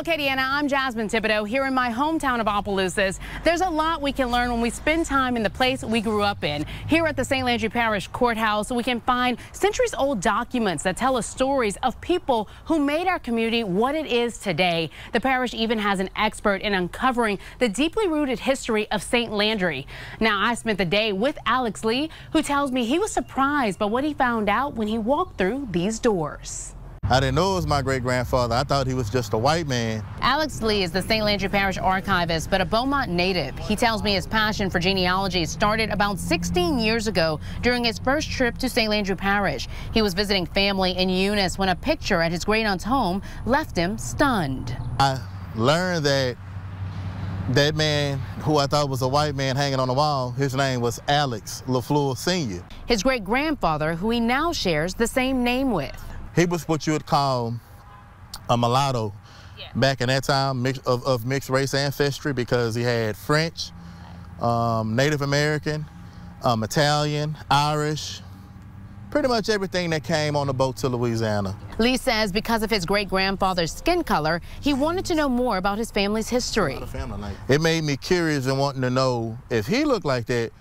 Well, Katie, I'm Jasmine Thibodeau here in my hometown of Opelousas. There's a lot we can learn when we spend time in the place we grew up in. Here at the St. Landry Parish Courthouse, we can find centuries-old documents that tell us stories of people who made our community what it is today. The parish even has an expert in uncovering the deeply rooted history of St. Landry. Now, I spent the day with Alex Lee, who tells me he was surprised by what he found out when he walked through these doors. I didn't know it was my great-grandfather. I thought he was just a white man. Alex Lee is the St. Landry Parish archivist, but a Beaumont native. He tells me his passion for genealogy started about 16 years ago during his first trip to St. Landry Parish. He was visiting family in Eunice when a picture at his great-aunt's home left him stunned. I learned that that man, who I thought was a white man hanging on the wall, his name was Alex LaFleur Sr. His great-grandfather, who he now shares the same name with. He was what you would call a mulatto back in that time, of mixed race ancestry, because he had French, Native American, Italian, Irish, pretty much everything that came on the boat to Louisiana. Lee says because of his great-grandfather's skin color, he wanted to know more about his family's history. It made me curious and wanting to know, if he looked like that,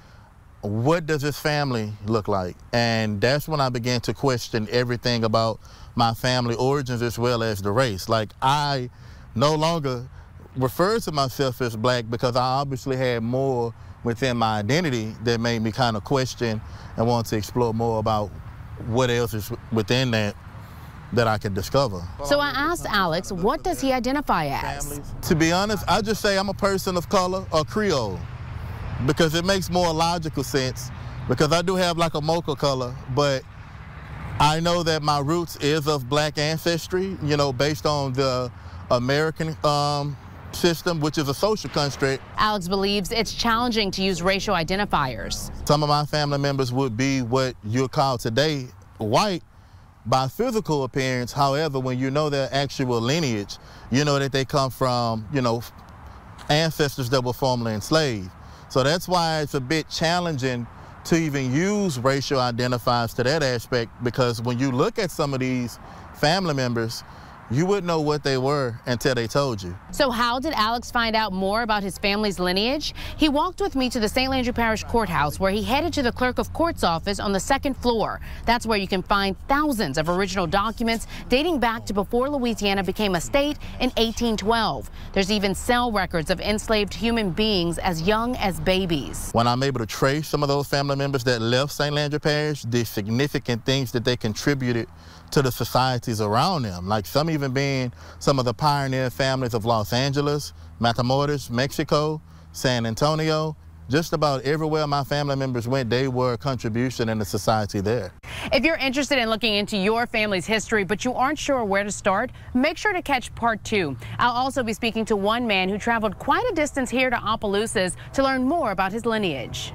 what does his family look like? And that's when I began to question everything about my family origins as well as the race. Like, I no longer refer to myself as black because I obviously had more within my identity that made me kind of question and want to explore more about what else is within that I can discover. So I asked Alex, what does he identify as? To be honest, I just say I'm a person of color or Creole, because it makes more logical sense, because I do have like a mocha color, but I know that my roots is of black ancestry, you know, based on the American system, which is a social construct. Alex believes it's challenging to use racial identifiers. Some of my family members would be what you'll call today white by physical appearance. However, when you know their actual lineage, you know that they come from, you know, ancestors that were formerly enslaved. So that's why it's a bit challenging to even use racial identifiers to that aspect, because when you look at some of these family members, you wouldn't know what they were until they told you. So how did Alex find out more about his family's lineage? He walked with me to the St. Landry Parish Courthouse, where he headed to the clerk of court's office on the second floor. That's where you can find thousands of original documents dating back to before Louisiana became a state in 1812. There's even cell records of enslaved human beings as young as babies. When I'm able to trace some of those family members that left St. Landry Parish, the significant things that they contributed to the societies around them, like some even being some of the pioneer families of Los Angeles, Matamoros, Mexico, San Antonio. Just about everywhere my family members went, they were a contribution in the society there. If you're interested in looking into your family's history, but you aren't sure where to start, make sure to catch part 2. I'll also be speaking to one man who traveled quite a distance here to Opelousas to learn more about his lineage.